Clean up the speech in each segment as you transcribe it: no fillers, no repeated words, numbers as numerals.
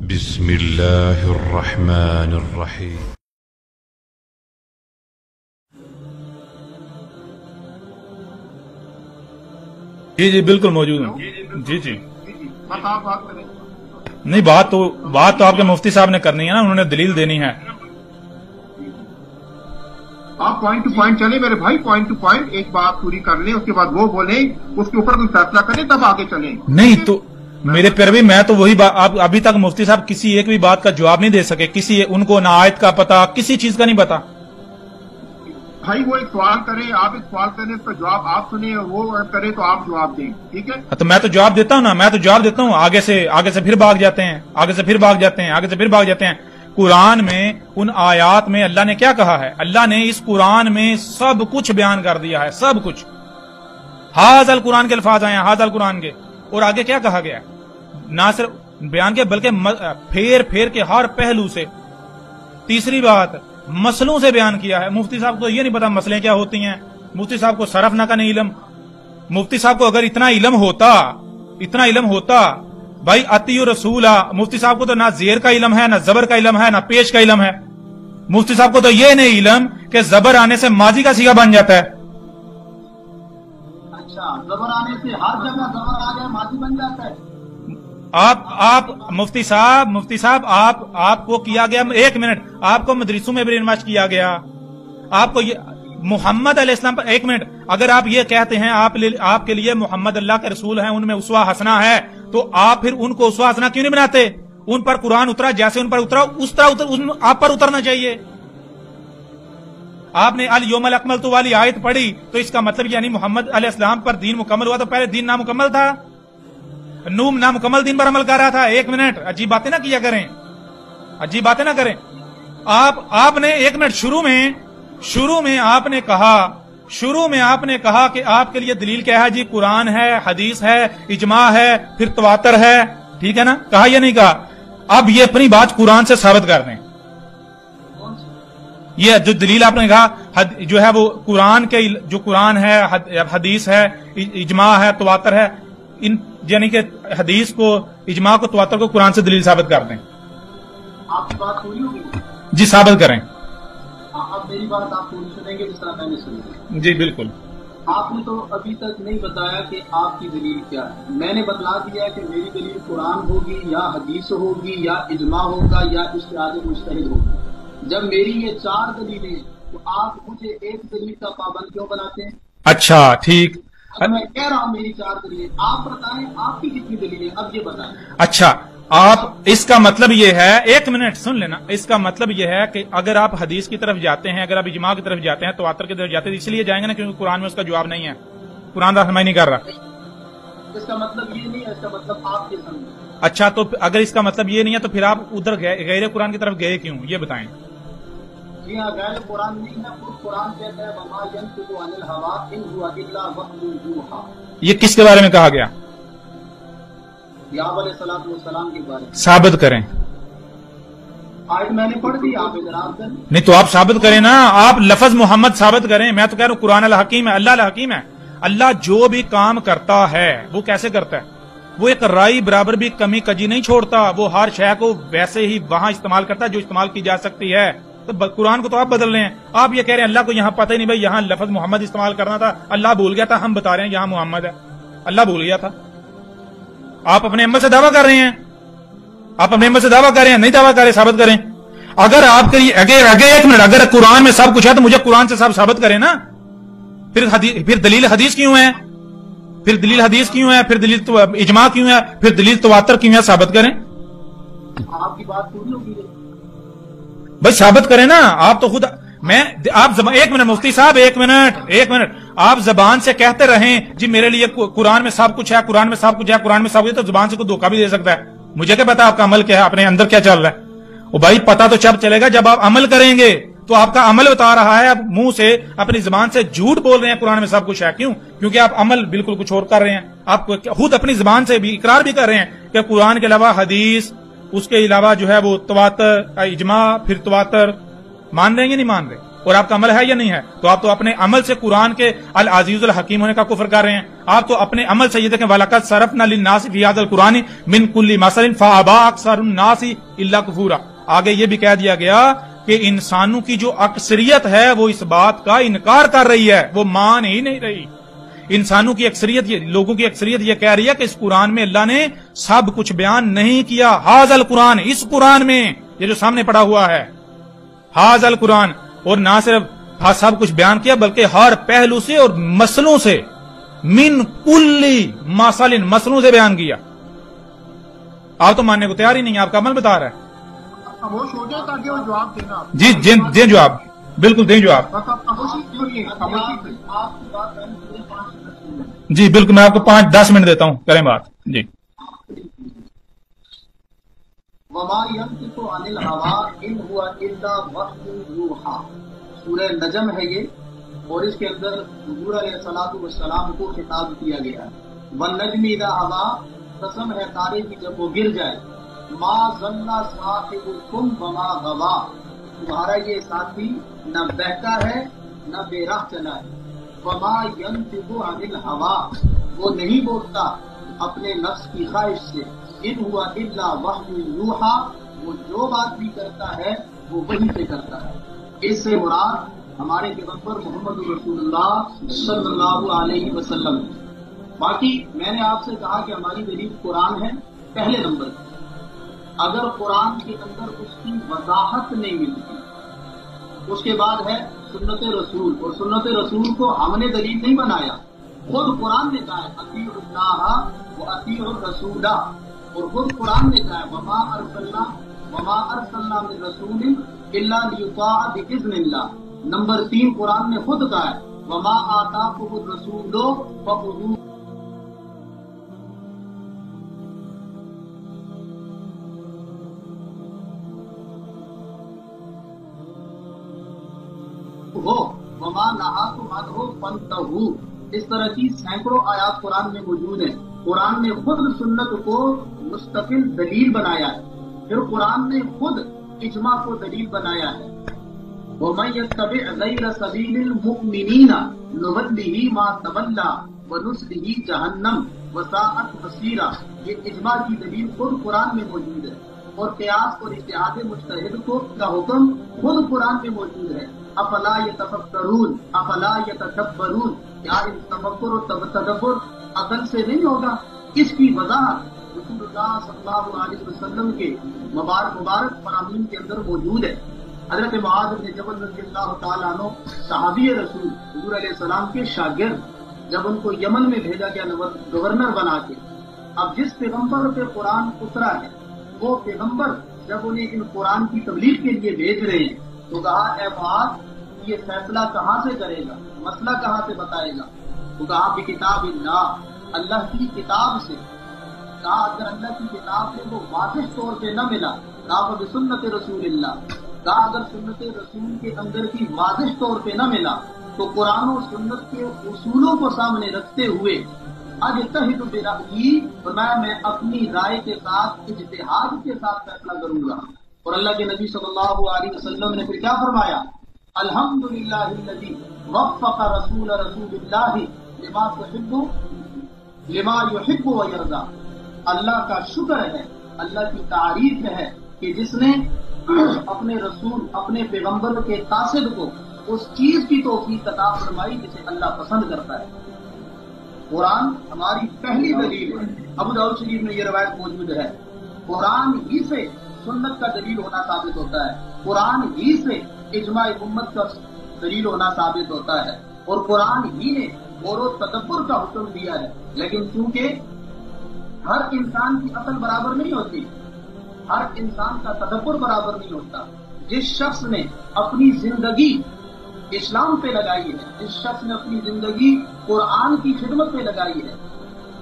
بسم اللہ الرحمن الرحیم۔ جی جی بالکل موجود ہوں۔ جی جی نہیں، بات تو آپ کے مفتی صاحب نے کرنی ہے نا، انہوں نے دلیل دینی ہے۔ آپ پوائنٹ ٹو پوائنٹ چلیں میرے بھائی، پوائنٹ ٹو پوائنٹ ایک بات پوری کر لیں، اس کے بعد وہ بولیں، اس کے اوپر کوئی فیصلہ کریں، تب آگے چلیں۔ نہیں تو میرے پیروی، میں تو وہی بات، آپ ابھی تک مفتی صاحب کسی ایک بھی بات کا جواب نہیں دے سکے، ان کو نہ آیت کا پتا، کسی چیز کا نہیں پتا۔ بھائی وہ ایک سوال کریں، آپ ایک سوال کریں، اس کا جواب آپ سنیں، وہ کرے تو آپ جواب دیں، ٹھیک ہے؟ تو میں تو جواب دیتا ہوں نا، میں تو جواب دیتا ہوں، آگے سے پھر بھاگ جاتے ہیں، آگے سے پھر بھاگ جاتے ہیں، آگے سے پھر بھاگ جاتے ہیں۔ قرآن میں ان آیات میں اللہ نے کیا کہا ہے؟ اللہ نے اس قرآن میں سب کچھ بیان کر دیا ہے، سب کچھ۔ ہاذ القرآن کے الفاظ آئے ہیں، ہاذ القرآن کے، اور آگے کیا کہا گیا ہے؟ نہ صرف بیان کے بلکہ پھیر کے ہر پہلو سے۔ تیسری بات، مسئلوں سے بیان کیا ہے۔ مفتی صاحب کو یہ نہیں پتا مسئلے کیا ہوتی ہیں، مفتی صاحب کو صرف نہ کا نہیں علم۔ مفتی صاحب کو اگر اتنا علم ہوتا بھائی اطیعوا رسول، مفتی صاحب کو تو نہ زیر کا علم ہے، نہ زبر کا علم ہے، نہ پیش کا علم ہے۔ مفتی صاحب کو تو یہ نہیں علم کہ زبر آنے سے ماضی کا صیغہ بن جاتا ہے۔ اچھا، زبر آنے سے ہر جگہ زبر آ جائے ماضی بن جاتا ہے؟ آپ مفتی صاحب آپ کو کیا گیا، ایک منٹ، آپ کو مدرسوں میں برین واش کیا گیا، آپ کو یہ محمد علیہ السلام پر، ایک منٹ، اگر آپ یہ کہتے ہیں آپ کے لیے محمد اللہ کے رسول ہیں، ان میں اسوہ حسنہ ہے، تو آپ پھر ان کو اسوہ حسنہ کیوں نہیں بناتے؟ ان پر قرآن اترا، جیسے ان پر اترا اس طرح آپ پر اترنا چاہیے۔ آپ نے الیوم اکملت والی آیت پڑھی تو اس کا مطلب یعنی محمد علیہ السلام پر دین مکمل ہوا، تو پہلے دین نامکمل تھا، نامکمل دین پر عمل کر رہا تھا۔ ایک منٹ، عجیب باتیں نہ کیا کریں، عجیب باتیں نہ کریں۔ آپ نے ایک منٹ، شروع میں آپ نے کہا کہ آپ کے لیے دلیل کیا ہے؟ جی قرآن ہے، حدیث ہے، اجماع ہے، پھر تواتر ہے، ٹھیک ہے نا؟ کہا یا نہیں کہا؟ اب یہ اپنی بات قرآن سے ثابت کر دیں۔ یہ جو دلیل آپ نے کہا جو ہے وہ جو قرآن ہے، حدیث ہے، اجماع ہے، تواتر ہے، یعنی کہ حدیث کو، اجماع کو، تواتر کو قرآن سے دلیل ثابت کر دیں۔ آپ کی بات پوری ہوگی؟ جی ثابت کریں۔ اب میری بات آپ پوری سنیں گے جس طرح میں نے سنی۔ جی بالکل۔ آپ نے تو ابھی تک نہیں بتایا کہ آپ کی دلیل کیا ہے۔ میں نے بتلا دیا کہ میری دلیل قرآن ہوگی یا حدیث ہوگی یا اجماع ہوگا یا اجتہاد مجتہد ہوگا۔ جب میری یہ 4 دلیلیں تو آپ مجھے ایک دلیل کا پابند کیوں بناتے ہیں؟ اچھا ٹھیک، میں کہہ رہا ہوں میری 4 دلیلیں، آپ بتائیں آپ کی کتنی دلیلیں، اب یہ بتائیں۔ اچھا، آپ اس کا مطلب یہ ہے، ایک منٹ سن لینا، اس کا مطلب یہ ہے کہ اگر آپ حدیث کی طرف جاتے ہیں، اگر آپ اجماع کی طرف جاتے ہیں، تواتر کی طرف جاتے ہیں، اس لیے جائیں گے نا کیونکہ قرآن میں اس کا جواب نہیں ہے، قرآن رہنمائی نہیں کر رہا۔ اس کا مطلب یہ نہیں ہے، اس کا مطلب آپ یہ سمجھیں۔ اچھا، تو اگر اس کا مطلب یہ نہیں ہے تو پھر آپ ادھر غیر قرآن کی طرف گئے کیوں، یہ بتائیں۔ جی ہاں، غیر قرآن نہیں ہے، خود قرآن کہتا ہے وما ينطق عن الهوى ان هو الا وحی یوحى۔ یہ کس کے بارے میں کہا گیا؟ یعقوب علیہ السلام کے بارے میں۔ ثابت کریں۔ آیت میں نے پڑھ دی، آپ اعتراض کریں۔ نہیں تو آپ ثابت کریں نا، آپ لفظ محمد ثابت کریں۔ میں تو کہہ رہا ہوں قرآن الحکیم ہے، اللہ الحکیم ہے۔ اللہ جو بھی کام کرتا ہے وہ کیسے کرتا ہے؟ وہ ایک رائی برابر بھی کمی کجی نہیں چھوڑتا، وہ ہر شے کو ویسے ہی وہاں استعمال کرتا ہے جو استعمال کی جا سکتی ہے۔ تو قرآن کو تو آپ بدل رہے ہیں، آپ یہ کہہ رہے ہیں اللہ کو یہاں پتہ ہی نہیں بھائی یہاں لفظ محمد استعمال کرنا تھا، اللہ بھول گیا تھا، ہم بتا رہے ہیں یہاں محمد ہے، اللہ بھول گیا تھا۔ آپ اپنے عمل سے دعویٰ کر رہے ہیں، آپ اپنے عمل سے دعویٰ کر رہے ہیں، نہیں دعویٰ کر رہے، ثابت کریں۔ اگر آپ کے لیے ایک منٹ، اگر قرآن میں سب کچھ ہے تو مجھے قرآن سے سب ثابت کریں نا، پھر دلیل حدیث کیوں ہے؟ پھر دلیل حدیث کیوں ہے؟ پھر دلیل اجماع کیوں ہے؟ پھر دلیل تواتر کیوں ہے؟ ثابت کریں۔ آپ کی بات پوری ہوگی بھائی ثابت کریں نا، آپ تو خود ایک منٹ مفتی صاحب، ایک منٹ، آپ زبان سے کہتے رہیں جی میرے لیے قرآن میں سب کچھ ہے، قرآن میں سب کچھ ہے، قرآن میں سب کچھ ہے، تو زبان سے کوئی دھوکہ بھی دے سکتا ہے۔ مجھے کیا پتا آپ کا عمل کیا ہے، اپنے اندر کیا چل رہا ہے؟ وہ بھائی پتا تو جب چلے گا جب آپ عمل کریں گے، تو آپ کا عمل بتا رہا ہے، آپ منہ سے اپنی زبان سے جھوٹ بول رہے ہیں قرآن میں سب کچھ ہے، کیوں؟ کیونکہ آپ عمل بالکل کچھ اور کر رہے ہیں۔ آپ خود اپنی زبان سے بھی اقرار بھی کر رہے ہیں کہ قرآن کے علاوہ حدیث، اس کے علاوہ جو ہے وہ تواتر، اجماع، پھر تواتر مان رہے ہیں یا نہیں مان رہے؟ اور آپ کا عمل ہے یا نہیں ہے؟ تو آپ تو اپنے عمل سے قرآن کے العزیز الحکیم ہونے کا کفر کر رہے ہیں. آپ تو اپنے عمل سے یہ دیکھیں وَلَقَدْ صَرَفْنَا لِلنَّاسِ فِي هَذَا الْقُرْآنِ مِنْ كُلِّ مَثَلٍ فَأَبَىٰ أَكْثَرُ النَّاسِ إِلَّا كُفُورًا. آگے یہ بھی کہہ دیا گیا کہ انسانوں کی جو اکثریت ہے وہ اس بات کا انکار کر رہی ہے، وہ مان ہی نہیں رہی. انسانوں کی اکثریت، لوگوں کی اکثریت یہ کہہ رہی ہے کہ اس قرآن میں اللہ نے سب کچھ بیان نہیں کیا. ھذا القرآن، اس قرآن میں، یہ جو سامنے پڑا ہوا ہے ھذا القرآن، اور نہ صرف سب کچھ بیان کیا بلکہ ہر پہلو سے اور مسئلوں سے، من کلی مثل، مسئلوں سے بیان کیا. آپ تو ماننے کو تیار ہی نہیں ہے، آپ کا عمل بتا رہا ہے. خاموش ہو جائے تاکہ وہ جواب دینا. جی دیں جواب، بالکل دیں جواب. بس آپ خاموشی کیجیے، خاموشی کیجیے. آپ کی بات کریں پورے 5 منٹ. جی بالکل، میں آپ کو 5-10 منٹ دیتا ہوں، کریں بات. جی وما ينطق عن الهوى ان هو الا وحي يوحى. سورہ نجم ہے یہ، اور اس کے اندر حضور علیہ الصلوۃ والسلام کو خطاب کیا گیا ہے. والنجم اذا هوى، قسم ہے تارے کی جب وہ گر جائے. ما ظن صاحبكم وما غوى، تمہارا یہ ساتھی نہ بہتا ہے نہ بے راہ چلا ہے. وما ينطق عن الهوى، وہ نہیں بولتا اپنے نفس کی خواہش سے. ان ہوا الا وحی یوحا، وہ جو بات بھی کرتا ہے وہ وہی سے کرتا ہے. اس سے مراد ہمارے پیغمبر محمد رسول اللہ صلی اللہ علیہ وسلم. باقی میں نے آپ سے کہا کہ ہماری دلیل قرآن ہے پہلے نمبر. اگر قرآن کے اندر اس کی وضاحت نہیں ملتی، اس کے بعد ہے سنت رسول، اور سنت رسول کو ہم نے دلیل نہیں بنایا، خود قرآن نے کہا ہے اطیعوا اللہ و اطیعوا الرسول، اور خود قرآن نے کہا ہے وما ارسلنا من رسول الا لیطاع باذن اللہ. نمبر 3 قرآن نے خود کہا ہے وما آتاکم الرسول فخذوہ. وما نہاکم عنہ فانتہوا. اس طرح کی سینکڑوں آیات قرآن میں موجود ہیں. قرآن نے خود سنت کو مستقل دلیل بنایا ہے، پھر قرآن نے خود اجماع کو دلیل بنایا ہے. وَمَن يَتَّبِعْ غَيْرَ سَبِيلِ الْمُؤْمِنِينَ نُوَلِّهِ مَا تَوَلَّىٰ وَنُصْلِهِ جَهَنَّمَ وَسَاءَتْ مَصِيرًا. یہ اجماع کی دلیل خود قرآن میں موجود ہے، اور قیاس اور اجتہاد مجتہد کو کا حکم خود قرآن میں موجود ہے. افلا یتفکرون افلا یتدبرون، کیا ان تفکر و تدبر عقل سے نہیں ہوگا؟ اس کی وضاحت رسول اللہ صلی اللہ علیہ وسلم کے مبارک فرامین کے اندر موجود ہے. حضرت معاذ بن جبل رضی اللہ تعالیٰ عنہ صحابی رسول حضور علیہ السلام کے شاگرد، جب ان کو یمن میں بھیجا گیا گورنر بنا کے. اب جس پیغمبر پہ قرآن اترا ہے وہ پیغمبر جب انہیں ان قرآن کی تبلیغ کے لیے بھیج رہے ہیں تو کہا اے معاذ یہ فیصلہ کہاں سے کرے گا، مسئلہ کہاں سے بتائے گا؟ تو کہا بکتاب اللہ، اللہ کی کتاب سے. کہا اگر اللہ کی کتاب سے وہ واضح طور پہ نہ ملا کہا بسنت رسول اللہ. کہا اگر سنت رسول کے اندر کی واضح طور پہ نہ ملا تو قرآن و سنت کے اصولوں کو سامنے رکھتے ہوئے اجتہد برأیی، فرمایا میں اپنی رائے کے ساتھ اجتہاد کے ساتھ فیصلہ کروں گا. اور اللہ کے نبی صلی اللہ علیہ وسلم نے پھر کیا فرمایا؟ الحمدللہ الذی وفق رسول اللہ لما یحب و یرضی. اللہ کا شکر ہے، اللہ کی تعریف ہے کہ جس نے اپنے رسول اپنے پیغمبر کے قاصد کو اس چیز کی توفیق عطا فرمائی جسے اللہ پسند کرتا ہے. قرآن ہماری پہلی دلیل ہے. ابو داؤد شریف میں یہ روایت موجود ہے. قرآن ہی سے سنت کا دلیل ہونا ثابت ہوتا ہے، قرآن ہی سے اجماع امت کا دلیل ہونا ثابت ہوتا ہے، اور قرآن ہی نے غور و تدبر کا حکم دیا ہے. لیکن چونکہ ہر انسان کی عقل برابر نہیں ہوتی، ہر انسان کا تدبر برابر نہیں ہوتا. جس شخص نے اپنی زندگی اسلام پہ لگائی ہے، جس شخص نے اپنی زندگی قرآن کی خدمت پہ لگائی ہے،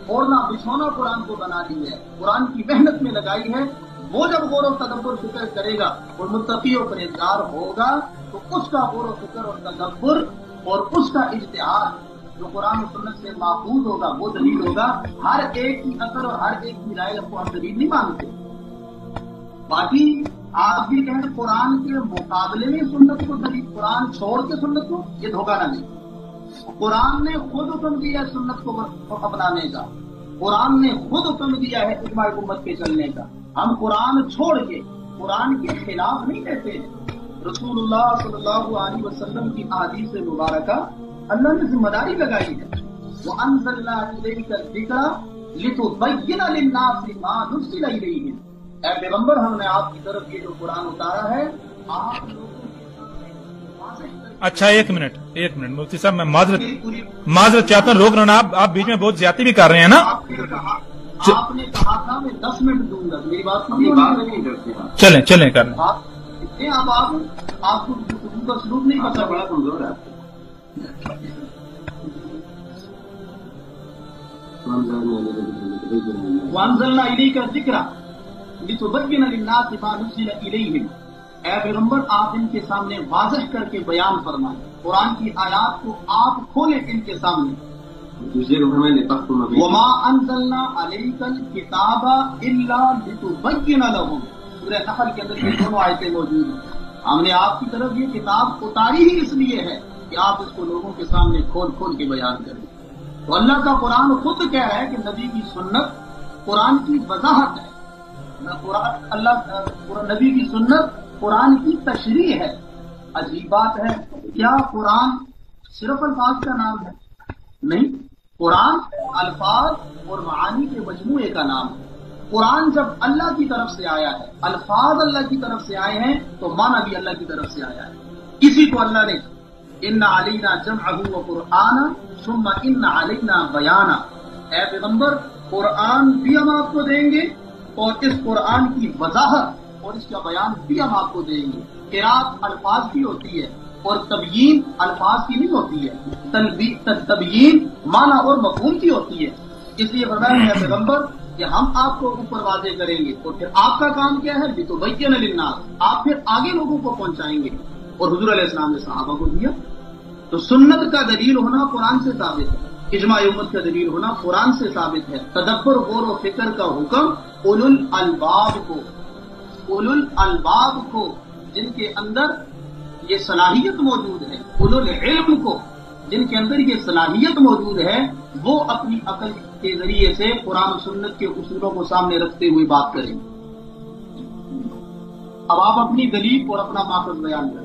اور نہ بچھونا قرآن کو بنا لی ہے، قرآن کی محنت میں لگائی ہے، وہ جب غور و تدبر فکر کرے گا اور متقی و پرہیزگار ہوگا تو اس کا غور و فکر اور تدبر اور اس کا اجتہاد جو قرآن و سنت سے ماخوذ ہوگا وہ دلیل ہوگا. ہر ایک کی عقل اور ہر ایک کی رائے کو ہم دلیل نہیں مانتے. باقی آپ بھی کہیں قرآن کے مقابلے میں سنت کو دلیل، قرآن چھوڑ کے سنت کو، یہ دھوکہ نہ دیں۔ قرآن نے خود حکم دیا ہے سنت کو اپنانے کا، قرآن نے خود حکم دیا ہے اجماع امت کے چلنے کا۔ ہم قرآن چھوڑ کے قرآن کے خلاف نہیں کہتے۔ رسول اللہ صلی اللہ علیہ وسلم کی احادیث مبارکہ اللہ نے ذمہ داری لگائی ہے، وَأَنزَلْنَا إِلَيْكَ الذِّكْرَ لِتُبَيِّنَ لِلنَّاسِ مَا نُزِّلَ إِلَيْهِمْ۔ اے پیغمبر، ہم نے آپ کی طرف یہ جو قرآن اتارا ہے آپ لوگوں کے سامنے۔ اچھا ایک منٹ مفتی صاحب، میں معذرت چاہتا ہوں، روک رہا ہوں، آپ بیچ میں بہت زیادتی بھی کر رہے ہیں نا۔ آپ نے کہا تھا میں 10 منٹ دوں گا، میری بات چلیں کر لیں۔ آپ کو گفتگو کا سلوک نہیں پتا، بڑا کمزور ہے۔ وَأَنزَلْنَا إِلَيْكَ الذِّكْرَ لِتُبَيِّنَ لِلنَّاسِ مَا نُزِّلَ إِلَيْهِمْ۔ اے پیغمبر، آپ ان کے سامنے واضح کر کے بیان فرمائیں، قرآن کی آیات کو آپ کھولیں ان کے سامنے۔ وَمَا أَنزَلْنَا عَلَيْكَ الْكِتَابَ إِلَّا لِتُبَيِّنَ لَهُمْ۔ سورہ نحل کے اندر یہ دونوں آیتیں موجود ہیں۔ ہم نے آپ کی طرف یہ کتاب اتاری ہی اس لیے ہے کہ آپ اس کو لوگوں کے سامنے کھول کے بیان کریں۔ تو اللہ کا قرآن خود کہہ رہا ہے کہ نبی کی سنت قرآن کی وضاحت ہے، نبی کی سنت قرآن کی تشریح ہے۔ عجیب بات ہے، کیا قرآن صرف الفاظ کا نام ہے؟ نہیں، قرآن الفاظ اور معانی کے مجموعے کا نام ہے۔ قرآن جب اللہ کی طرف سے آیا ہے، الفاظ اللہ کی طرف سے آئے ہیں، تو معنی بھی اللہ کی طرف سے آیا ہے۔ کسی کو اللہ نے ان علینا جمعہ وقرآن ثم ان علینا بیانا، اے پیغمبر قرآن بھی ہم آپ کو دیں گے اور اس قرآن کی وضاحت اور اس کا بیان بھی ہم آپ کو دیں گے۔ قرات الفاظ کی ہوتی ہے اور تبیین الفاظ کی نہیں ہوتی ہے، تبیین معنی اور مفہوم کی ہوتی ہے۔ اس لیے فرمایا ہے پیغمبر کہ ہم آپ کو اوپر واضح کریں گے، اور پھر آپ کا کام کیا ہے؟ لِتُبَيِّنَ لِلنَّاسِ، آپ پھر آگے لوگوں کو پہنچائیں گے۔ اور حضور علیہ السلام نے صحابہ کو دیا۔ تو سنت کا دلیل ہونا قرآن سے ثابت ہے، اجماع امت کا دلیل ہونا قرآن سے ثابت ہے۔ تدبر غور و فکر کا حکم اولو الالباب کو جن کے اندر یہ صلاحیت موجود ہے، اولو العلم کو جن کے اندر یہ صلاحیت موجود ہے، وہ اپنی عقل کے ذریعے سے قرآن و سنت کے اصولوں کو سامنے رکھتے ہوئے بات کریں۔ اب آپ اپنی دلیل اور اپنا ماخذ بیان کریں۔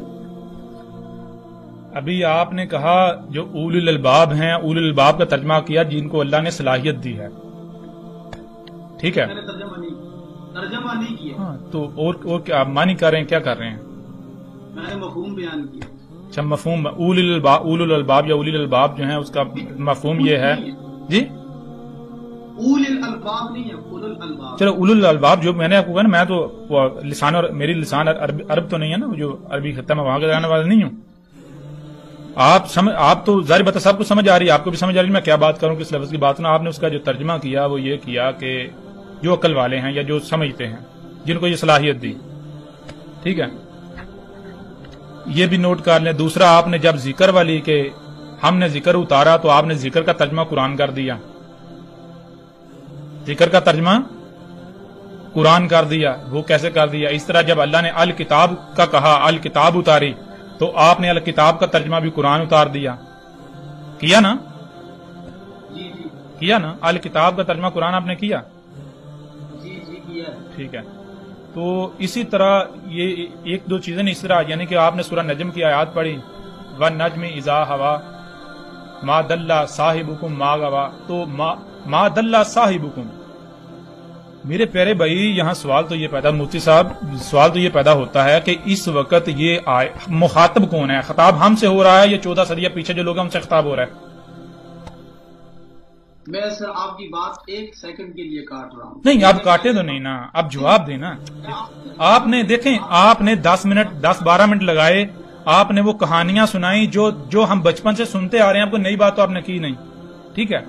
ابھی آپ نے کہا جو اولو الالباب ہیں، اولو الالباب کا ترجمہ کیا جن کو اللہ نے صلاحیت دی ہے، ٹھیک ہے؟ میں نے ترجمہ نہیں کیا، ہاں، تو اور کیا آپ معنی کر رہے ہیں، کیا کر رہے ہیں؟ میں نے مفہوم بیان کیا۔ اچھا، مفہوم اولو الالباب یا اولی الالباب جو ہیں اس کا مفہوم یہ ہے جی، اول الالباب نہیں ہے، اول الالباب۔ چلو اولو الالباب جو میں نے آپ کو کہا نا، میں تو لسان اور میری لسان عرب تو نہیں ہے نا، جو عربی خطہ میں وہاں کے رہنے والا نہیں ہوں۔ آپ تو ظاہر بات سب کو سمجھ آ رہی ہے، آپ کو بھی سمجھ آ رہی ہے، میں کیا بات کروں، کس لفظ کی بات کروں۔ آپ نے اس کا جو ترجمہ کیا وہ یہ کیا کہ جو عقل والے ہیں یا جو سمجھتے ہیں، جن کو یہ صلاحیت دی، ٹھیک ہے، یہ بھی نوٹ کر لیں۔ دوسرا، آپ نے جب ذکر والی کہ ہم نے ذکر اتارا تو آپ نے ذکر کا ترجمہ قرآن کر دیا، ذکر کا ترجمہ قرآن کر دیا۔ وہ کیسے کر دیا؟ اس طرح جب اللہ نے الکتاب کا کہا، الکتاب اتاری، تو آپ نے الکتاب کا ترجمہ بھی قرآن اتار دیا، کیا نا؟ کیا نا؟ الکتاب کا ترجمہ قرآن آپ نے کیا؟ کیا۔ ٹھیک ہے، تو اسی طرح یہ ایک دو چیزیں اس طرح، یعنی کہ آپ نے سورہ نجم کی آیات پڑھی، وَالنَّجْمِ إِذَا هَوَىٰ مَا دَلَّ صَاحِبُكُمْ مَا غَوَىٰ، تو مَا دَلَّ صَاحِبُكُمْ۔ میرے پیارے بھائی، یہاں سوال تو یہ پیدا، مفتی صاحب سوال تو یہ پیدا ہوتا ہے کہ اس وقت یہ مخاطب کون ہے؟ خطاب ہم سے ہو رہا ہے یا 14 صدیہ پیچھے جو لوگ ہم سے خطاب ہو رہا ہے؟ میں سر آپ کی بات 1 سیکنڈ کے لیے کاٹ رہا ہوں۔ نہیں، آپ کاٹے تو نہیں نا، آپ جواب دینا۔ آپ نے دیکھیں، آپ نے 10-12 منٹ لگائے، آپ نے وہ کہانیاں سنائی جو ہم بچپن سے سنتے آ رہے ہیں، آپ کو نئی بات تو آپ نے کی نہیں، ٹھیک ہے؟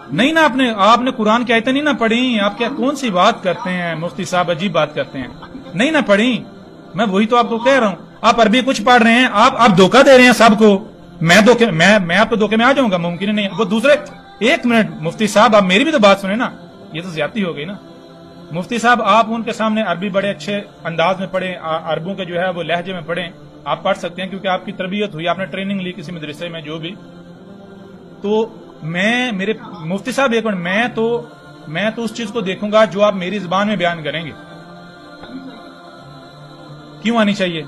نہیں نا، آپ نے قرآن کی آیتیں نہیں نہ پڑھی، آپ کیا کون سی بات کرتے ہیں مفتی صاحب، عجیب بات کرتے ہیں، نہیں نہ پڑھی۔ میں وہی تو آپ کو کہہ رہا ہوں، آپ عربی کچھ پڑھ رہے ہیں، آپ دھوکہ دے رہے ہیں سب کو۔ میں آپ کو دھوکے میں آ جاؤں گا؟ ممکن نہیں۔ وہ دوسرے، 1 منٹ مفتی صاحب، آپ میری بھی تو بات سنیں نا، یہ تو زیادتی ہو گئی نا۔ مفتی صاحب آپ ان کے سامنے عربی بڑے اچھے انداز میں پڑھیں، عربوں کے جو ہے وہ لہجے میں پڑھیں، آپ پڑھ سکتے ہیں کیونکہ آپ کی تربیت ہوئی، آپ نے ٹریننگ لی کسی مدرسے میں جو بھی. تو میرے مفتی صاحب ایک منٹ، میں تو اس چیز کو دیکھوں گا جو آپ میری زبان میں بیان کریں گے. کیوں آنی چاہیے؟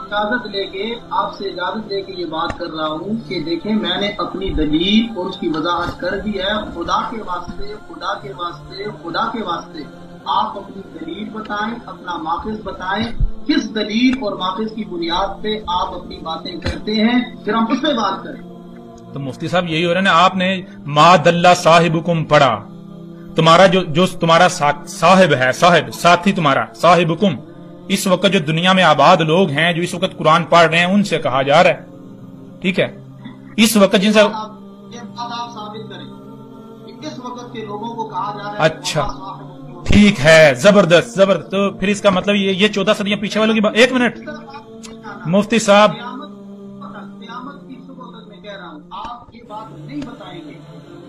اجازت لے کے آپ سے اجازت لے کے یہ بات کر رہا ہوں کہ دیکھیں میں نے اپنی دلیل اور اس کی وضاحت کر دی ہے. خدا کے واسطے خدا کے واسطے خدا کے واسطے آپ اپنی دلیل بتائیں، اپنا ماخذ بتائیں، کس دلیل اور ماخذ کی بنیاد پہ آپ اپنی باتیں کرتے ہیں، پھر ہم اس پہ بات کریں. تو مفتی صاحب یہی ہو رہا ہے نا، آپ نے ما دلہ صاحبکم پڑھا، تمہارا جو تمہارا صاحب ہے، صاحب ساتھی تمہارا صاحبکم، اس وقت جو دنیا میں آباد لوگ ہیں جو اس وقت قرآن پڑھ رہے ہیں ان سے کہا جا رہا ہے. ٹھیک ہے، اس وقت جن سے یہ بات آپ ثابت کریں کہ اس وقت کے لوگوں کو کہا جا رہا ہے. اچھا ٹھیک ہے، زبردست زبردست. تو پھر اس کا مطلب یہ 14 صدیاں پیچھے والوں کی بات. ایک منٹ مفتی صاحب، قیامت کی صبح تک میں کہہ رہا ہوں آپ یہ بات نہیں بتائیں گے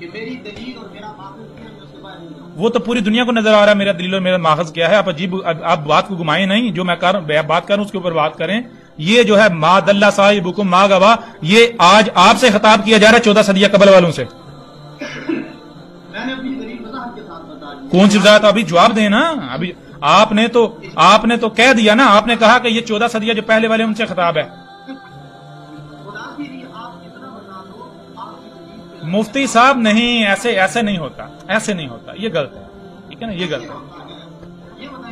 کہ میری دلیل اور میرا ماخذ کیا ہے، میں اس سے باہر نہیں جاؤں. وہ تو پوری دنیا کو نظر آ رہا ہے میرا دلیل اور میرا ماخذ کیا ہے. آپ عجیب آپ بات کو گھمائیں نہیں، جو میں بات کر رہا ہوں اس کے اوپر بات کریں. یہ جو ہے ما دلہ صاحبکم ما گواہ، یہ آج آپ سے خطاب کیا جا رہا ہے 14 صدیہ قبل والوں سے. میں نے اپنی دلیل وضاحت کے ساتھ بتا دی. کون سی وضاحت؟ ابھی جواب دیں نا. ابھی آپ نے تو کہہ دیا نا، آپ نے کہا کہ یہ 14 صدیہ جو پہلے والے ان سے خطاب ہے. خدا کے لیے آپ اتنا بتا دو آپ کی دلیل پہ مفتی صاحب نہیں، ایسے نہیں ہوتا، ایسے نہیں ہوتا، یہ غلط ہے. ٹھیک ہے نا، یہ غلط ہے.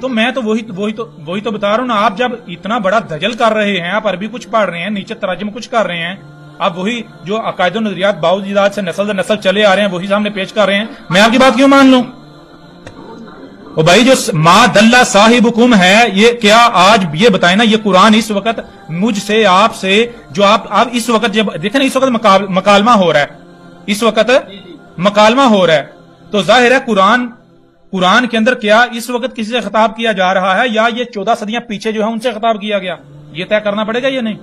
تو میں تو وہی تو بتا رہا ہوں نا. آپ جب اتنا بڑا دجل کر رہے ہیں، آپ عربی کچھ پڑھ رہے ہیں، نیچے تراجم کچھ کر رہے ہیں، آپ وہی جو عقائد و نظریات باوجود سے نسل در نسل چلے آ رہے ہیں وہی سامنے پیش کر رہے ہیں، میں آپ کی بات کیوں مان لوں؟ او بھائی جو ما دلہ صاحبکم ہے، یہ کیا آج یہ بتائیں نا، یہ قرآن اس وقت مجھ سے آپ سے جو آپ اس وقت جب دیکھیں نا، اس وقت مکالمہ ہو رہا ہے، اس وقت مکالمہ ہو رہا ہے، تو ظاہر ہے قرآن کے اندر کیا اس وقت کسی سے خطاب کیا جا رہا ہے یا یہ 14 صدیاں پیچھے جو ہے ان سے خطاب کیا گیا؟ یہ طے کرنا پڑے گا یا نہیں؟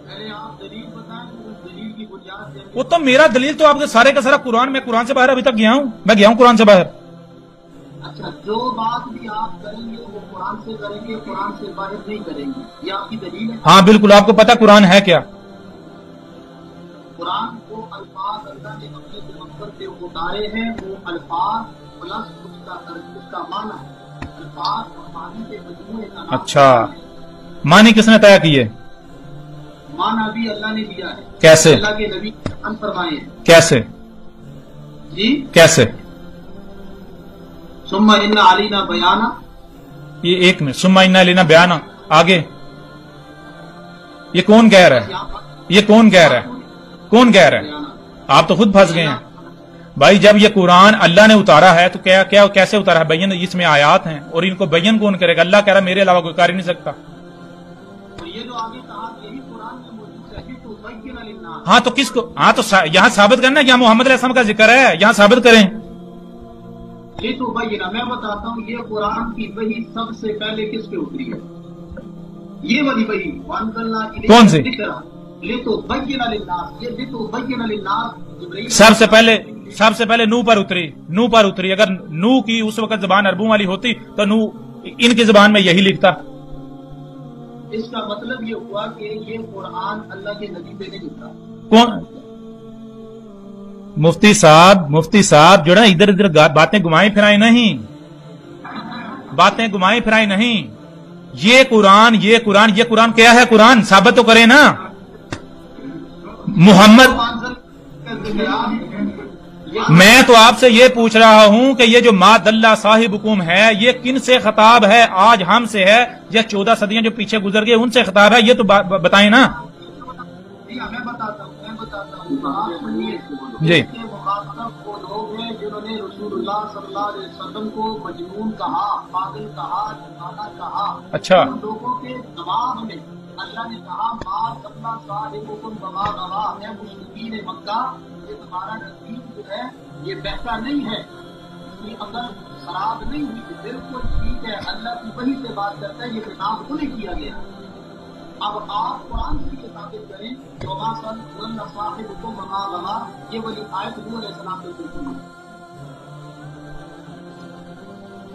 پہلے آپ دلیل بتائیں، اس دلیل کی بنیاد پہ وہ تو میرا دلیل تو آپ کے سارے کا سارا قرآن، میں قرآن سے باہر ابھی تک گیا ہوں، میں گیا ہوں قرآن سے باہر. اچھا جو بات بھی آپ کریں گے وہ قرآن سے کریں گے، قرآن سے باہر نہیں کریں گے، یہ آپ کی دلیل ہے. ہاں بالکل، آپ کو پتا قرآن ہے کیا؟ قرآن کو الفاظ اللہ نے اپنے پیغمبر پہ اتارے ہیں، وہ الفاظ پلس اس کا معنی، الفاظ اور معنی کے مجموعے کا نام. اچھا، معنی کس نے طے کیے؟ معنی بھی اللہ نے دیا ہے. کیسے؟ اللہ کے نبی ہم فرمائے ہیں. کیسے؟ جی کیسے؟ ثم ان علینا بیانا. یہ ایک منٹ، ثم ان علینا بیانا، آگے یہ کون کہہ رہا ہے؟ یہ کون کہہ رہا ہے؟ کون کہہ رہا ہے؟ آپ تو خود پھنس گئے ہیں بھائی. جب یہ قرآن اللہ نے اتارا ہے تو کیا کیسے اتارا ہے؟ بین، اس میں آیات ہیں اور ان کو بین کون کرے گا؟ اللہ کہہ رہا میرے علاوہ کوئی کر ہی نہیں سکتا. یہ جو آگے کہا یہی قرآن میں موجود ہے تو بین للناس. ہاں تو کس کو؟ ہاں تو یہاں ثابت کرنا ہے، یہاں محمد علیہ السلام کا ذکر ہے، یہاں ثابت کریں. یہ تو بینہ، میں بتاتا ہوں یہ قرآن کی وحی سب سے پہلے کس پہ اتری ہے؟ یہ والی وحی کون سی؟ لتبین للناس. یہ لتبین للناس جبرائیل سب سے پہلے نو پر اتری. اگر نو کی اس وقت زبان عربوں والی ہوتی تو نو ان کی زبان میں یہی لکھتا. اس کا مطلب یہ ہوا کہ یہ قرآن اللہ کے نبی پہ نہیں اترا. کون؟ مفتی صاحب جو نا ادھر باتیں گھمائی پھرائی نہیں، باتیں گھمائی پھرائی نہیں. یہ قرآن کیا ہے؟ قرآن ثابت تو کرے نا. محمد، میں تو آپ سے یہ پوچھ رہا ہوں کہ یہ جو ما دلہ صاحبکم ہے یہ کن سے خطاب ہے؟ آج ہم سے ہے یا 14 صدیاں جو پیچھے گزر گئے ان سے خطاب ہے؟ یہ تو بتائیں نا. میں بتاتا ہوں جی. مخاطب وہ لوگ ہیں جنہوں نے رسول اللہ صلی اللہ علیہ وسلم کو مجنون کہا، پاگل کہا، دیوانہ کہا. اچھا، ان لوگوں کے دماغ میں اللہ نے کہا ما دلہ صاحبکم بما غوا. اے مشرکین مکہ، یہ تمہارا نزدیک جو ہے یہ بہتا نہیں ہے، یہ اگر خراب نہیں ہوئی بالکل ٹھیک ہے، اللہ کی وحی سے بات کرتا ہے، یہ خطاب انہیں کیا گیا. اب آپ قرآن سے یہ ثابت کریں جو ما دلہ صاحبکم بما غوا، یہ والی آیت نبی علیہ السلام کے بالکل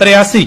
83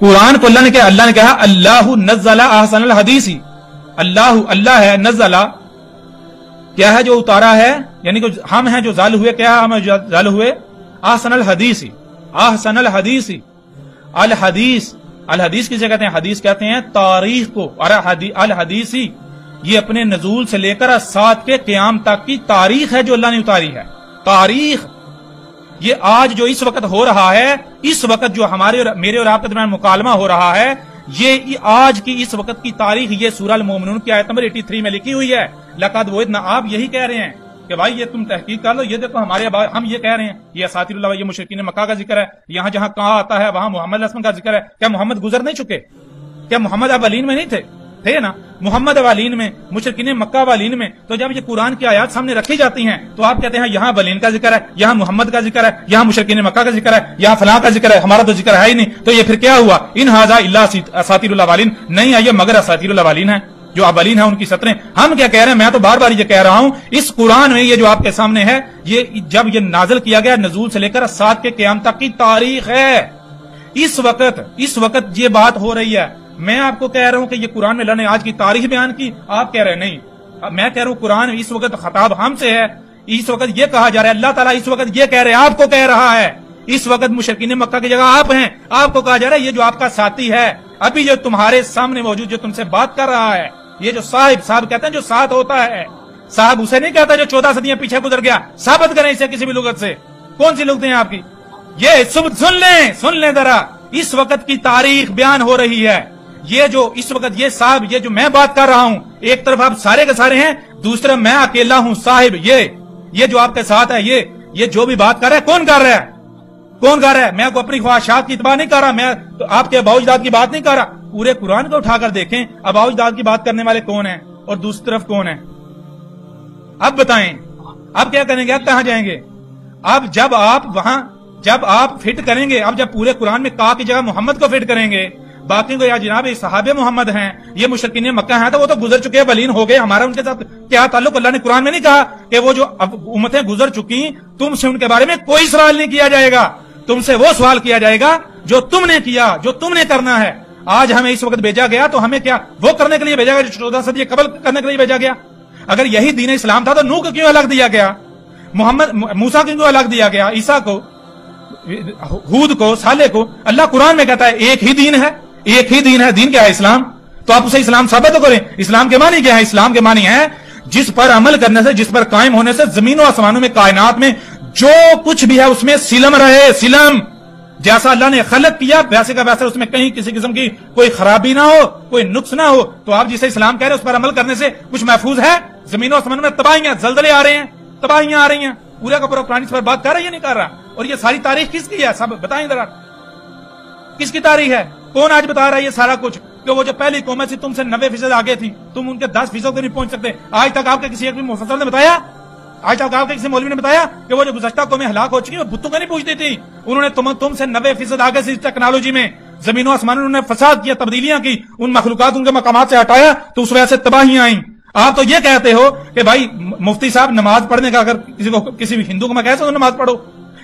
قرآن کو اللہ نے کہا اللہ نزل احسن الحدیث، اللہ ہے، نزل کیا ہے جو اتارا ہے، یعنی کہ ہم ہیں جو ظال ہوئے، کیا ہم ظال ہوئے، احسن الحدیث، احسن الحدیث، الحدیث کسے کہتے ہیں؟ حدیث کہتے ہیں تاریخ کو، اور الحدیث یہ اپنے نزول سے لے کر سات کے قیام تک کی تاریخ ہے جو اللہ نے اتاری ہے۔ تاریخ یہ آج جو اس وقت ہو رہا ہے، اس وقت جو میرے اور آپ کے درمیان مکالمہ ہو رہا ہے، یہ آج کی اس وقت کی تاریخ یہ سورہ المومنون کی آیت نمبر 83 میں لکھی ہوئی ہے۔ لقد وعدنا، آپ یہی کہہ رہے ہیں کہ بھائی یہ تم تحقیق کر لو، یہ دیکھو ہمارے ہم یہ کہہ رہے ہیں یہ اساطیر اللہ، یہ مشرکین مکہ کا ذکر ہے، یہاں جہاں کہاں آتا ہے وہاں محمد اسم کا ذکر ہے۔ کیا محمد گزر نہیں چکے؟ کیا محمد اولین میں نہیں تھے نا؟ محمد اولین میں، مشرکین مکہ اولین میں۔ تو جب یہ قرآن کی آیات سامنے رکھی جاتی ہیں تو آپ کہتے ہیں یہاں اولین کا ذکر ہے، یہاں محمد کا ذکر ہے، یہاں مشرکین مکہ کا ذکر ہے، یہاں فلاں کا ذکر ہے، ہمارا تو ذکر ہے ہی نہیں۔ تو یہ پھر کیا ہوا؟ ان ھذا الا اساطیر الاولین، نہیں ہے یہ مگر اساطیر الاولین ہے، جو اولین ہے ان کی سطریں۔ ہم کیا کہہ رہے ہیں؟ میں تو بار بار یہ کہہ رہا ہوں، اس قرآن میں یہ جو آپ کے سامنے ہے، یہ جب یہ نازل کیا گیا نزول سے لے کر سات کے قیام تک کی تاریخ ہے۔ اس وقت یہ بات ہو رہی ہے، میں آپ کو کہہ رہا ہوں کہ یہ قرآن میں اللہ نے آج کی تاریخ بیان کی، آپ کہہ رہے ہیں نہیں۔ میں کہہ رہا ہوں قرآن اس وقت خطاب ہم سے ہے، اس وقت یہ کہا جا رہا ہے، اللہ تعالیٰ اس وقت یہ کہہ رہے ہیں، آپ کو کہہ رہا ہے، اس وقت مشرکین مکہ کی جگہ آپ ہیں، آپ کو کہا جا رہا ہے یہ جو آپ کا ساتھی ہے، ابھی جو تمہارے سامنے موجود، جو تم سے بات کر رہا ہے، یہ جو صاحب کہتے ہیں جو ساتھ ہوتا ہے، صاحب اسے نہیں کہتا جو 14 صدیاں پیچھے گزر گیا۔ ثابت کریں اسے کسی بھی لغت سے، کون سی لغتیں ہیں آپ کی؟ یہ سن لیں ذرا، اس وقت کی تاریخ بیان ہو رہی ہے۔ یہ جو اس وقت یہ صاحب، یہ جو میں بات کر رہا ہوں، ایک طرف آپ سارے کے سارے ہیں، دوسرا میں اکیلا ہوں صاحب، یہ جو آپ کے ساتھ ہے، یہ جو بھی بات کر رہا ہے، کون کر رہا ہے؟ میں کو اپنی خواہشات کی اتباع نہیں کر رہا، میں تو آپ کے اباؤ اجداد کی بات نہیں کر رہا۔ پورے قرآن کو اٹھا کر دیکھیں، اباؤ اجداد کی بات کرنے والے کون ہیں اور دوسری طرف کون ہیں؟ اب بتائیں، اب کیا کریں گے؟ اب کہاں جائیں گے؟ اب جب آپ فٹ کریں گے، اب جب پورے قرآن میں کا کی جگہ محمد کو فٹ کریں گے، باقی کو یا جناب صحابہ محمد ہیں، یہ مشرکین مکہ ہیں، تو وہ تو گزر چکے ہیں، بلین ہو گئے، ہمارا ان کے ساتھ کیا تعلق؟ اللہ نے قرآن میں نہیں کہا کہ وہ جو امتیں گزر چکی تم سے ان کے بارے میں کوئی سوال نہیں کیا جائے گا، تم سے وہ سوال کیا جائے گا جو تم نے کیا، جو تم نے کرنا ہے۔ آج ہمیں اس وقت بھیجا گیا تو ہمیں کیا وہ کرنے کے لیے بھیجا گیا جو 14 صدی قبل کرنے کے لیے بھیجا گیا؟ اگر یہی دین اسلام تھا تو نوح کو کیوں الگ دیا گیا؟ موسیٰ کو کیوں الگ دیا گیا؟ عیسیٰ کو، ہود کو، صالح کو؟ اللہ قرآن میں کہتا ہے ایک ہی دین ہے، ایک ہی دین ہے۔ دین کیا ہے؟ اسلام۔ تو آپ اسے اسلام ثابت کریں۔ اسلام کے معنی کیا ہے؟ اسلام کے معنی ہے جس پر عمل کرنے سے، جس پر قائم ہونے سے زمین و آسمانوں میں، کائنات میں جو کچھ بھی ہے اس میں سلم رہے، سلم، جیسا اللہ نے خلق کیا ویسے کا ویسے، اس میں کہیں کسی قسم کی کوئی خرابی نہ ہو، کوئی نقص نہ ہو۔ تو آپ جسے اسلام کہہ رہے ہیں اس پر عمل کرنے سے کچھ محفوظ ہے؟ زمین و آسمانوں میں تباہیاں، زلزلے آ رہے ہیں، تباہیاں آ رہی ہیں، پورا کا پورا قرآن اس پر بات کر رہا ہے یا نہیں کر رہا؟ اور یہ ساری تاریخ کس کی ہے؟ سب بتائیں ذرا، کس کی تاریخ ہے؟ کون آج بتا رہا ہے یہ سارا کچھ؟ کہ وہ جو پہلی قومیں تھی تم سے 90% آگے تھی، تم ان کے 10% کو نہیں پہنچ سکتے۔ آج تک آپ کے کسی ایک مفسر نے بتایا، آج تک آپ کے کسی مولوی نے بتایا کہ وہ جو گزشتہ قومیں ہلاک ہو چکی ہیں وہ بتوں کا نہیں پوچھتی تھی؟ انہوں نے تم سے 90% آگے سے ٹیکنالوجی میں، زمین و آسمان انہوں نے فساد کیا، تبدیلیاں کی، ان مخلوقات ان کے مقامات سے ہٹایا، تو اس وجہ سے تباہیاں آئیں۔ آپ تو یہ کہتے ہو کہ بھائی مفتی صاحب نماز پڑھنے کا اگر کسی بھی ہندو کو میں کہہ سکتا ہوں نماز پڑھو،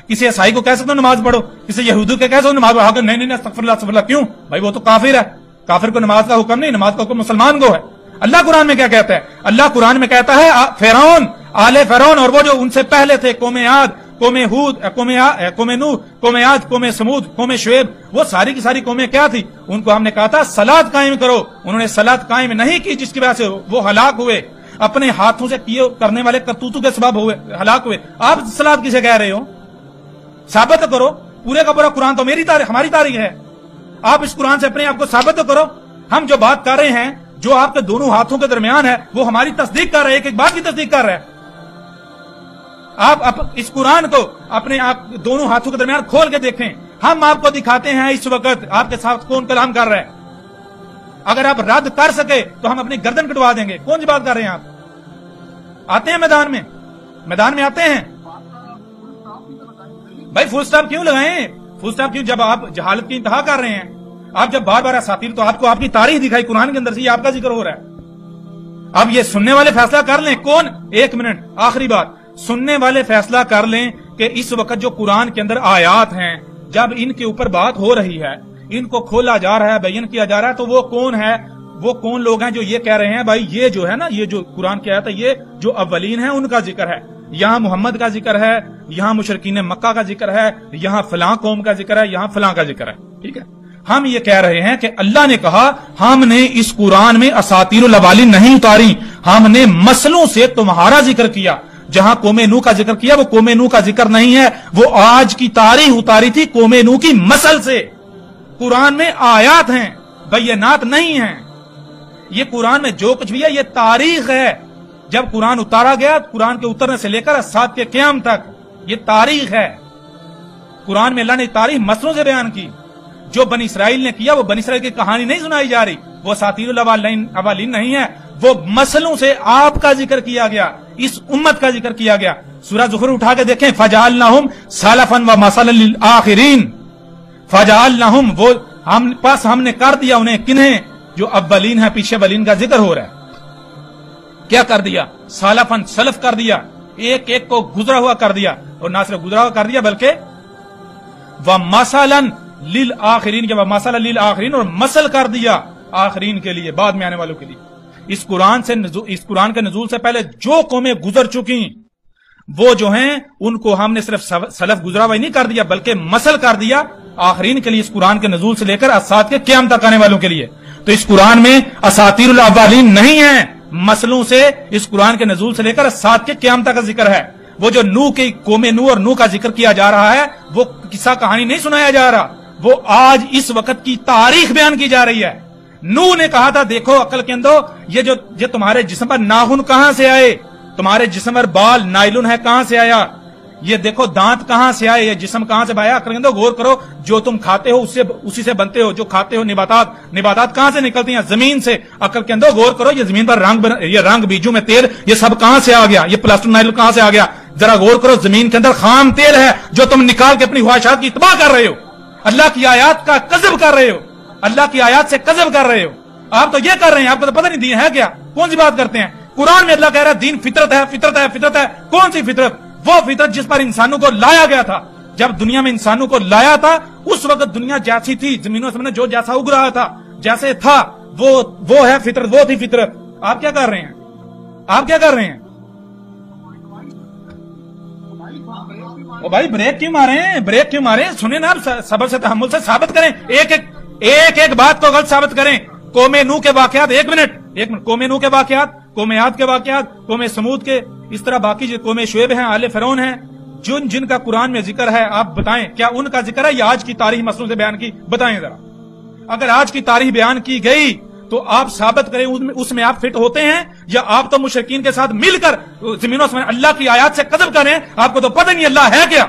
کسی عیسائی کو کہہ سکتا ہوں نماز پڑھو، کسی یہودی کو کہہ سکتا ہوں نماز پڑھو، نہیں استغفر اللہ، کیوں بھائی؟ وہ تو کافر ہے، کافر کو نماز کا حکم نہیں، نماز کا حکم مسلمان کو ہے۔ اللہ قرآن میں کیا کہتا ہے؟ اللہ قرآن میں کہتا ہے فرعون، آل فرعون اور وہ جو ان سے پہلے تھے، قوم عاد، قوم ہود، قوم نوح، قوم عاد، قوم سمود، قوم شعیب، وہ ساری کی ساری قومیں کیا تھی؟ ان کو ہم نے کہا تھا صلاۃ قائم کرو، انہوں نے صلاۃ قائم نہیں کی، جس کی وجہ سے وہ ہلاک ہوئے، اپنے ہاتھوں سے کیے کرنے والے کرتوتوں کے سبب ہوئے ہلاک ہوئے۔ آپ صلاۃ کسے کہہ رہے ہو؟ ثابت کرو، پورے کا پورا قرآن تو میری تاریخ، ہماری تاریخ ہے، آپ اس قرآن سے اپنے آپ کو ثابت کرو۔ ہم جو بات کر رہے ہیں، جو آپ کے دونوں ہاتھوں کے درمیان ہے، وہ ہماری تصدیق کر رہے ہیں، ایک ایک بات کی تصدیق کر رہے ہیں۔ آپ اس قرآن کو اپنے آپ دونوں ہاتھوں کے درمیان کھول کے دیکھیں، ہم آپ کو دکھاتے ہیں اس وقت آپ کے ساتھ کون کلام کر رہا ہے۔ اگر آپ رد کر سکے تو ہم اپنی گردن کٹوا دیں گے۔ کون سی بات کر رہے ہیں آپ؟ آتے ہیں میدان میں آتے ہیں بھائی، فل سٹاپ کیوں لگائیں؟ فل سٹاپ کیوں؟ جب آپ جہالت کی انتہا کر رہے ہیں، آپ جب بار بار اساطیر، تو آپ کو آپ کی تاریخ دکھائی قرآن کے اندر سے، یہ آپ کا ذکر ہو رہا ہے۔ اب یہ سننے والے فیصلہ کر لیں، کون؟ ایک منٹ، آخری بات، سننے والے فیصلہ کر لیں کہ اس وقت جو قرآن کے اندر آیات ہیں، جب ان کے اوپر بات ہو رہی ہے، ان کو کھولا جا رہا ہے، بیان کیا جا رہا ہے، تو وہ کون ہے؟ وہ کون لوگ ہیں جو یہ کہہ رہے ہیں بھائی یہ جو ہے نا، یہ جو قرآن کی آیت ہے یہ جو اولین ہیں ان کا ذکر ہے، یہاں محمد کا ذکر ہے، یہاں مشرکین مکہ کا ذکر ہے، یہاں فلاں قوم کا ذکر ہے، یہاں فلاں کا ذکر ہے. ٹھیک ہے، ہم یہ کہہ رہے ہیں کہ اللہ نے کہا ہم نے اس قرآن میں اساطیر الاولین نہیں اتاری، ہم نے مسلوں سے تمہارا ذکر کیا. جہاں قوم نوح کا ذکر کیا وہ قوم نوح کا ذکر نہیں ہے، وہ آج کی تاریخ اتاری تھی قوم نوح کی مسل سے. قرآن میں آیات ہیں، بینات نہیں ہیں. یہ قرآن میں جو کچھ بھی ہے یہ تاریخ ہے. جب قرآن اتارا گیا، قرآن کے اترنے سے لے کر سات کے قیام تک یہ تاریخ ہے. قرآن میں اللہ نے تاریخ مسلوں سے بیان کی. جو بنی اسرائیل نے کیا وہ بنی اسرائیل کی کہانی نہیں سنائی جا رہی، وہ اساطیر الاولین نہیں ہے، وہ مسلوں سے آپ کا ذکر کیا گیا، اس امت کا ذکر کیا گیا. سورہ زخرف اٹھا کے دیکھیں، فجعلناہم سلفا ومثلا للآخرین. فجعلناہم وہ ہم نے کر دیا انہیں، کنہیں؟ جو اولین ہے، پیچھے اولین کا ذکر ہو رہا ہے. کیا کر دیا؟ سلفا، سلف کر دیا، ایک ایک کو گزرا ہوا کر دیا، اور نہ صرف گزرا ہوا کر دیا بلکہ ومثلا للآخرین، جب مثلا للآخرین، اور مثل کر دیا آخرین کے لیے، بعد میں آنے والوں کے لیے. اس قرآن کے نزول سے پہلے جو قومیں گزر چکی وہ جو ہیں ان کو ہم نے صرف سلف گزرا ہوا ہی نہیں کر دیا بلکہ مثل کر دیا آخرین کے لیے، اس قرآن کے نزول سے لے کر سات کے قیام تک آنے والوں کے لیے. تو اس قرآن میں اساطیر الاولین نہیں ہیں، مسلوں سے اس قرآن کے نزول سے لے کر سات کے قیام تک کا ذکر ہے. وہ جو نوح کی قوم نوح اور نوح کا ذکر کیا جا رہا ہے وہ قصہ کہانی نہیں سنایا جا رہا، وہ آج اس وقت کی تاریخ بیان کی جا رہی ہے. نوح نے کہا تھا دیکھو عقل کے اندر یہ تمہارے جسم پر ناخن کہاں سے آئے، تمہارے جسم پر بال نائلون ہے کہاں سے آیا، یہ دیکھو دانت کہاں سے آئے، یہ جسم کہاں سے آیا. عقل کے اندر غور کرو، جو تم کھاتے ہو اسی سے بنتے ہو، جو کھاتے ہو نباتات کہاں سے نکلتی ہیں؟ زمین سے. عقل کے اندر غور کرو، یہ زمین پر یہ رنگ بیجوں میں تیل یہ سب کہاں سے آ گیا، یہ پلاسٹر نائلون کہاں سے آ گیا؟ ذرا غور کرو، زمین کے اندر خام تیل ہے جو تم نکال کے اپنی خواہشات کی تباہ کر رہے ہو، اللہ کی آیات کا کذب کر رہے ہو، اللہ کی آیات سے کذب کر رہے ہو. آپ تو یہ کر رہے ہیں، آپ کو تو پتہ نہیں دین ہے کیا، کون سی بات کرتے ہیں. قرآن میں اللہ کہہ رہا ہے دین فطرت ہے، فطرت ہے، فطرت ہے. کون سی فطرت؟ وہ فطرت جس پر انسانوں کو لایا گیا تھا. جب دنیا میں انسانوں کو لایا تھا اس وقت دنیا جیسی تھی، زمینوں سے جو جیسا اگ رہا تھا جیسے تھا وہ ہے فطرت، وہ تھی فطرت. آپ کیا کر رہے ہیں؟ آپ کیا کر رہے ہیں؟ او بھائی بریک کیوں مارے ہیں؟ بریک کیوں مارے ہیں؟ سنیں نا، صبر سے تحمل سے ثابت کریں، ایک بات کو غلط ثابت کریں. قوم نوح کے واقعات، ایک منٹ، قوم نوح کے واقعات، قوم عاد کے واقعات، قوم سمود کے، اس طرح باقی جو قوم شعیب ہیں، آل فرعون ہیں، جن کا قرآن میں ذکر ہے، آپ بتائیں کیا ان کا ذکر ہے یا آج کی تاریخ مسلوں سے بیان کی؟ بتائیں ذرا. اگر آج کی تاریخ بیان کی گئی تو آپ ثابت کریں اس میں آپ فٹ ہوتے ہیں، یا آپ تو مشرکین کے ساتھ مل کر زمینوں سے اللہ کی آیات سے کذب کریں. آپ کو تو پتہ نہیں اللہ ہے کیا.